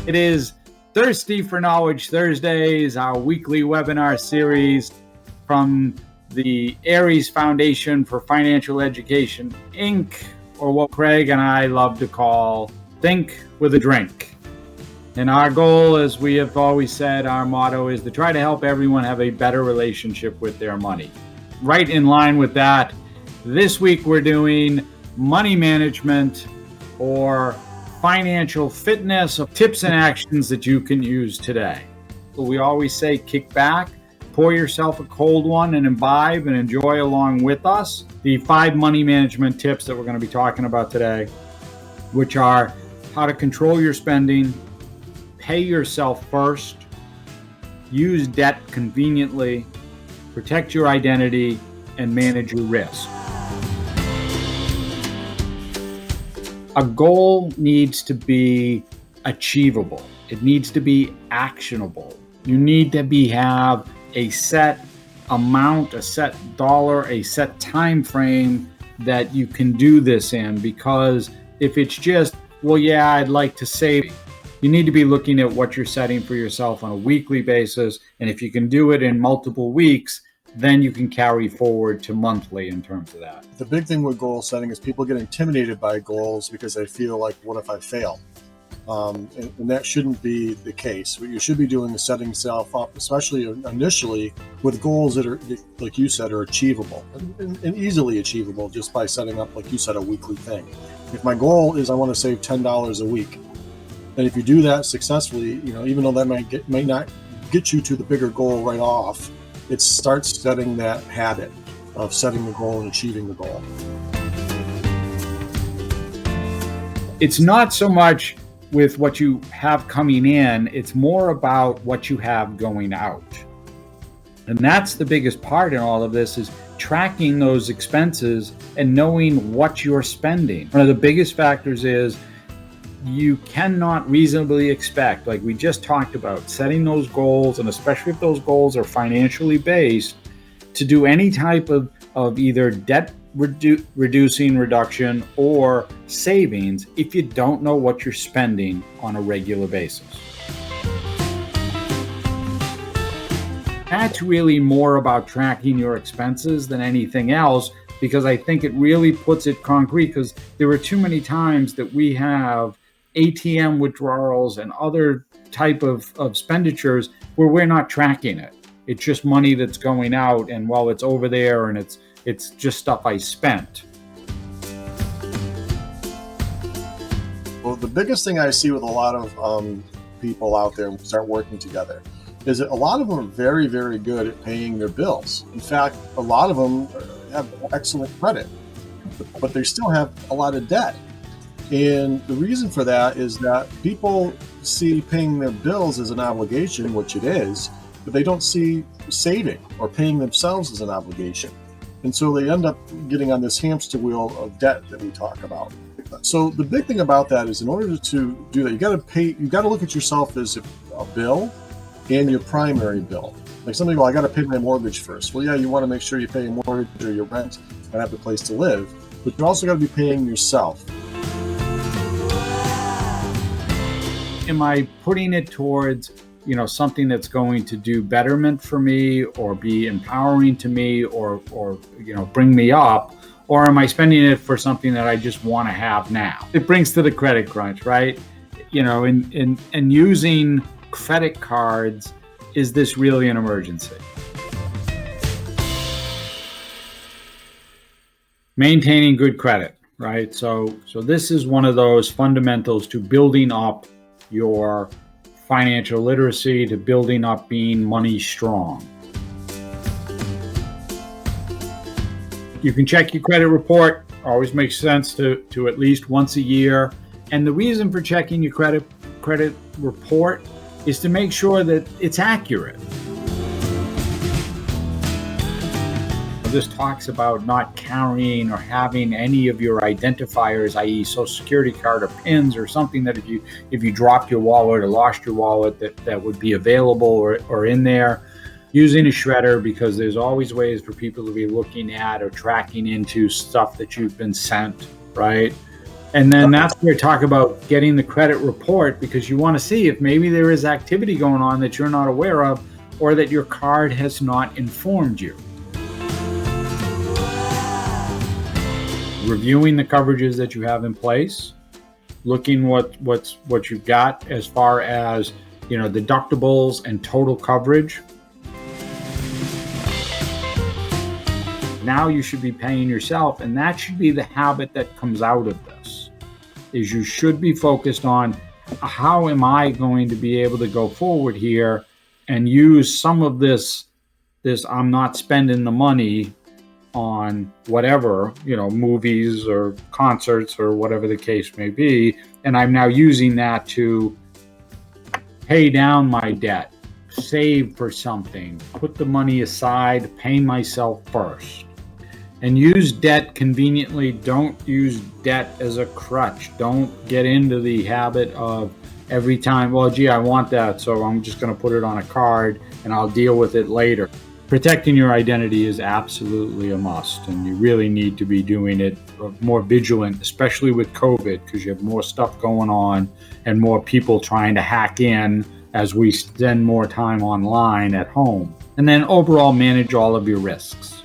It is Thirsty for Knowledge Thursdays, our weekly webinar series from the Aries Foundation for Financial Education, Inc., or what Craig and I love to call Think with a Drink. And our goal, as we have always said, our motto is to try to help everyone have a better relationship with their money. Right in line with that, this week we're doing money management or financial fitness, of tips and actions that you can use today. So we always say kick back, pour yourself a cold one and imbibe and enjoy along with us the 5 money management tips that we're going to be talking about today, which are how to control your spending, pay yourself first, use debt conveniently, protect your identity, and manage your risk. A goal needs to be achievable. It needs to be actionable. You need to have a set amount, a set dollar, a set time frame that you can do this in, because if it's just, well, yeah, I'd like to save, you need to be looking at what you're setting for yourself on a weekly basis. And if you can do it in multiple weeks, then you can carry forward to monthly in terms of that. The big thing with goal setting is people get intimidated by goals because they feel like, what if I fail? And that shouldn't be the case. What you should be doing is setting yourself up, especially initially, with goals that are, like you said, are achievable and easily achievable just by setting up, like you said, a weekly thing. If my goal is I want to save $10 a week, and if you do that successfully, even though that might not get you to the bigger goal right off, it starts setting that habit of setting the goal and achieving the goal. It's not so much with what you have coming in, it's more about what you have going out. And that's the biggest part in all of this, is tracking those expenses and knowing what you're spending. One of the biggest factors is you cannot reasonably expect, like we just talked about, setting those goals, and especially if those goals are financially based, to do any type of either debt reduction or savings if you don't know what you're spending on a regular basis. That's really more about tracking your expenses than anything else, because I think it really puts it concrete, because there are too many times that we have ATM withdrawals and other type of expenditures where we're not tracking it. It's just money that's going out, and well, it's over there, and it's just stuff I spent. Well, the biggest thing I see with a lot of people out there who start working together is that a lot of them are very, very good at paying their bills. In fact, a lot of them have excellent credit, but they still have a lot of debt. And the reason for that is that people see paying their bills as an obligation, which it is, but they don't see saving or paying themselves as an obligation. And so they end up getting on this hamster wheel of debt that we talk about. So the big thing about that is, in order to do that, you got to look at yourself as a bill and your primary bill. Like some people, I got to pay my mortgage first. Well, yeah, you want to make sure you pay your mortgage or your rent and have a place to live, but you also got to be paying yourself. Am I putting it towards, something that's going to do betterment for me or be empowering to me or bring me up? Or am I spending it for something that I just want to have now? It brings to the credit crunch, right? In using credit cards, is this really an emergency? Maintaining good credit, right? So this is one of those fundamentals to building up your financial literacy, to building up being money strong. You can check your credit report. Always makes sense to at least once a year. And the reason for checking your credit report is to make sure that it's accurate. This talks about not carrying or having any of your identifiers, i.e. social security card or PINs or something that if you dropped your wallet or lost your wallet that would be available or in there. Using a shredder, because there's always ways for people to be looking at or tracking into stuff that you've been sent, right? And then that's where we talk about getting the credit report, because you want to see if maybe there is activity going on that you're not aware of, or that your card has not informed you. Reviewing the coverages that you have in place, looking what you've got as far as, deductibles and total coverage. Now you should be paying yourself, and that should be the habit that comes out of this, is you should be focused on how am I going to be able to go forward here and use some of this I'm not spending the money on whatever, movies or concerts or whatever the case may be, and I'm now using that to pay down my debt, save for something, put the money aside, pay myself first. And use debt conveniently. Don't use debt as a crutch. Don't get into the habit of every time, well, gee, I want that, so I'm just going to put it on a card and I'll deal with it later. Protecting your identity is absolutely a must, and you really need to be doing it more vigilant, especially with COVID, because you have more stuff going on and more people trying to hack in as we spend more time online at home. And then overall manage all of your risks.